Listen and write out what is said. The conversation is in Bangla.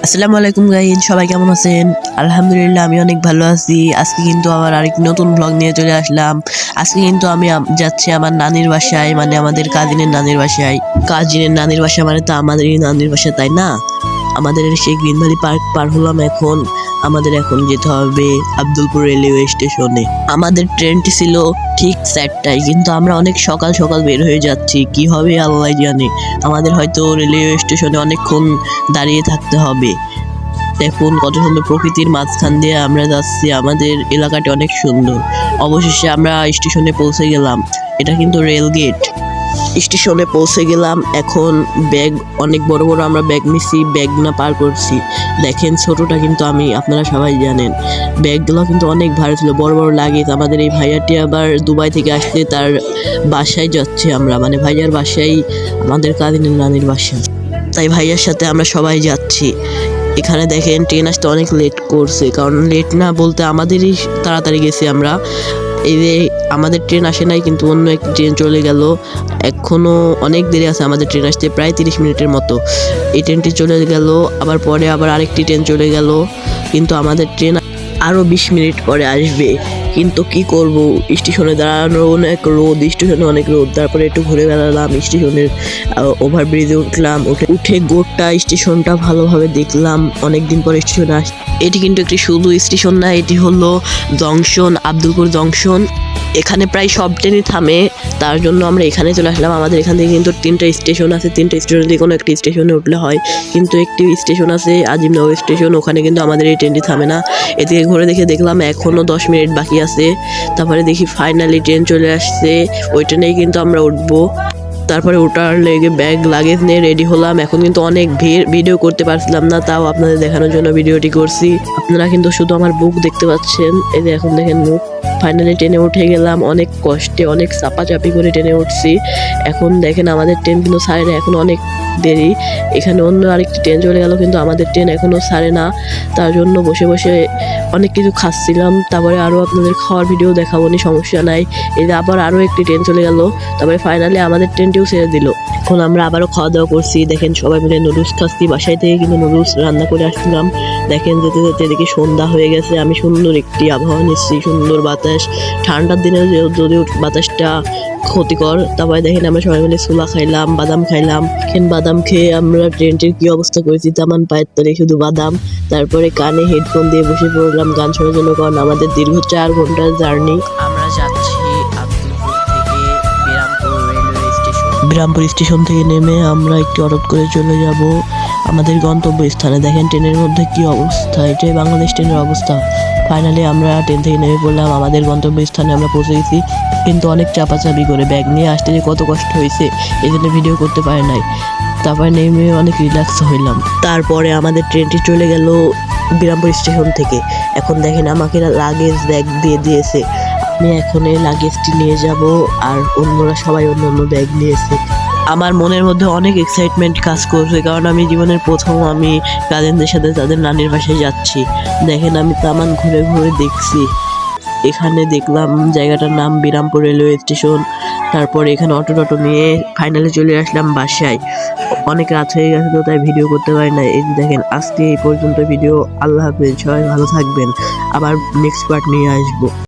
আসসালামু আলাইকুম গাইস, সবাই কেমন আছেন? আলহামদুলিল্লাহ আমি অনেক ভালো আছি। আজকে কিন্তু আবার আরেক নতুন ব্লগ নিয়ে চলে আসলাম। আজকে কিন্তু আমি যাচ্ছি আমার নানির বাসায়, মানে আমাদের কাজিনের নানির বাসায়। কাজিনের নানির বাসা মানে তো আমাদেরই নানির বাসা, তাই না? আমাদের সেই গ্রিন ভ্যালি পার্ক পার হলাম। আমাদের এখন যেতে হবে আব্দুলপুর রেলওয়ে স্টেশনে। আমাদের ট্রেনটি ছিল ঠিক 4টায়, কিন্তু আমরা অনেক সকাল সকাল বের হয়ে যাচ্ছি। কি হবে আল্লাহ জানে। আমাদের হয়তো রেলওয়ে স্টেশনে অনেকক্ষণ দাঁড়িয়ে থাকতে হবে। দেখুন কত সুন্দর প্রকৃতির মাঝখান দিয়ে আমরা যাচ্ছি। আমাদের এলাকাটি অনেক সুন্দর। অবশেষে আমরা স্টেশনে পৌঁছে গেলাম। এটা কিন্তু রেল গেট। স্টেশনে পৌঁছে গেলাম। এখন ব্যাগ অনেক বড় বড় আমরা ব্যাগ নিছি, ব্যাগ না পার করছি। দেখেন ছোটটা কিন্তু আমি, আপনারা সবাই জানেন। ব্যাগগুলো কিন্তু অনেক ভারী ছিল, বড় বড় লাগেজ। আমাদের এই ভাইয়াটি আবার দুবাই থেকে আসতে তার বাসায় যাচ্ছে আমরা, মানে ভাইয়ার বাসায়, আমাদের কাজিনের নানির বাসা। তাই ভাইয়ার সাথে আমরা সবাই যাচ্ছি। এখানে দেখেন ট্রেন আসতে অনেক লেট করছে, কারণ লেট না বলতে আমাদেরই তাড়াতাড়ি গেছি আমরা। এই যে আমাদের ট্রেন আসে নাই, কিন্তু অন্য একটি ট্রেন চলে গেল। এখনও অনেক দেরি আছে আমাদের ট্রেন আসতে, প্রায় 30 মিনিটের মতো। এই ট্রেনটি চলে গেল, আবার পরে আবার আরেকটি ট্রেন চলে গেল, কিন্তু আমাদের ট্রেন আরও 20 মিনিট পরে আসবে। কিন্তু কি করব, স্টেশনে দাঁড়ানো অনেক রোদ, স্টেশনে অনেক রোদ। তারপরে একটু ঘুরে বেড়ালাম, স্টেশনের ওভারব্রিজে উঠলাম। উঠে গোটা স্টেশনটা ভালোভাবে দেখলাম। অনেকদিন পরে স্টেশনে এটি কিন্তু একটি শুধু স্টেশন না, এটি হলো জংশন, আব্দুলপুর জংশন। এখানে প্রায় সব ট্রেনই থামে, তার জন্য আমরা এখানে চলে আসলাম। আমাদের এখান থেকে কিন্তু 3টা স্টেশন আছে, 3টা স্টেশন থেকে কোনো একটি স্টেশনে উঠলে হয়। কিন্তু একটি স্টেশন আছে আজিমনগর স্টেশন, ওখানে কিন্তু আমাদের এই ট্রেনটি থামে না। এদিকে ঘুরে দেখলাম এখনও 10 মিনিট বাকি আছে। তারপরে দেখি ফাইনালি ট্রেন চলে আসছে, ওই ট্রেনেই কিন্তু আমরা উঠবো। তারপরে ওটার লেগে ব্যাগ লাগেজ নিয়ে রেডি হলাম। এখন কিন্তু অনেক ভিডিও করতে পারছিলাম না, তাও আপনাদের দেখানোর জন্য ভিডিওটি করছি। আপনারা কিন্তু শুধু আমার বুক দেখতে পাচ্ছেন, এই যে এখন দেখেন মুখ। ফাইনালি ট্রেনে উঠে গেলাম, অনেক কষ্টে, অনেক চাপাচাপি করে ট্রেনে উঠছি। এখন দেখেন আমাদের ট্রেন কিন্তু ছাড়ে না, এখন অনেক দেরি। এখানে অন্য আরেকটি ট্রেন চলে গেল, কিন্তু আমাদের ট্রেন এখনও ছাড়ে না। তার জন্য বসে বসে অনেক কিছু খাচ্ছিলাম। তারপরে আরও আপনাদের খাওয়ার ভিডিও দেখাবো নি, সমস্যা নাই। এই যে আবার আরও একটি ট্রেন চলে গেল, তারপরে ফাইনালি আমাদের ট্রেনটিও ছেড়ে দিল। এখন আমরা আবারও খাওয়া দাওয়া করছি। দেখেন সবাই মিলে নুডলস খাচ্ছি, বাসায় থেকে কিন্তু নুডলস রান্না করে আসছিলাম। দেখেন যেতে যেতে দেখি সন্ধ্যা হয়ে গেছে। আমি সুন্দর একটি আবহাওয়া নিচ্ছি, সুন্দর বাতাস। ঠান্ডার দিনে যদিও বাতাসটা ক্ষতিকর। তারপরে দেখেন আমরা সবাই মিলে ছোলা খাইলাম, বাদাম খাইলাম। বাদাম খেয়ে আমরা ট্রেনটির কি অবস্থা করেছি, আমার পায়ের তলে শুধু বাদাম। তারপরে কানে হেডফোন দিয়ে বসে পড়লাম গান শোনার জন্য, কারণ আমাদের দীর্ঘ 4 ঘন্টার জার্নি। আমরা যাচ্ছি আব্দুলপুর থেকে Birampur railway station. Birampur station থেকে নেমে আমরা একটি অটো করে চলে যাব আমাদের গন্তব্য স্থানে। দেখেন ট্রেনের মধ্যে কি অবস্থা, এটাই বাংলাদেশ ট্রেনের অবস্থা। ফাইনালি আমরা ট্রেন থেকে নেমে পড়লাম, আমাদের গন্তব্য স্থানে আমরা পৌঁছে গেছি। কিন্তু অনেক চাপাচাপি করে ব্যাগ নিয়ে আসতে যে কত কষ্ট হয়েছে, এই জন্য ভিডিও করতে পারি নাই। তারপরে নেমে অনেক রিল্যাক্স হইলাম। তারপরে আমাদের ট্রেনটি চলে গেল বিরামপুর স্টেশন থেকে। এখন দেখেন আমাকে লাগেজ ব্যাগ দিয়ে দিয়েছে, আমি এখন এই লাগেজটি নিয়ে যাব, আর অন্যরা সবাই অন্য অন্য ব্যাগ নিয়েছে। আমার মনের মধ্যে অনেক এক্সাইটমেন্ট কাজ করছে, কারণ আমি জীবনের প্রথম আমি কাজিনদের সাথে তাদের নানির বাসায় যাচ্ছি। দেখেন আমি তামান ঘুরে ঘুরে দেখছি। এখানে দেখলাম জায়গাটার নাম বিরামপুর রেলওয়ে স্টেশন। তারপরে এখানে অটো নিয়ে ফাইনালি চলে আসলাম বাসায়। অনেক রাত হয়ে গেছে, তো তাই ভিডিও করতে পারি না। এই যে দেখেন আজকে এই পর্যন্ত ভিডিও। আল্লাহ হাফেজ, সবাই ভালো থাকবেন। আবার নেক্সট পার্ট নিয়ে আসবো।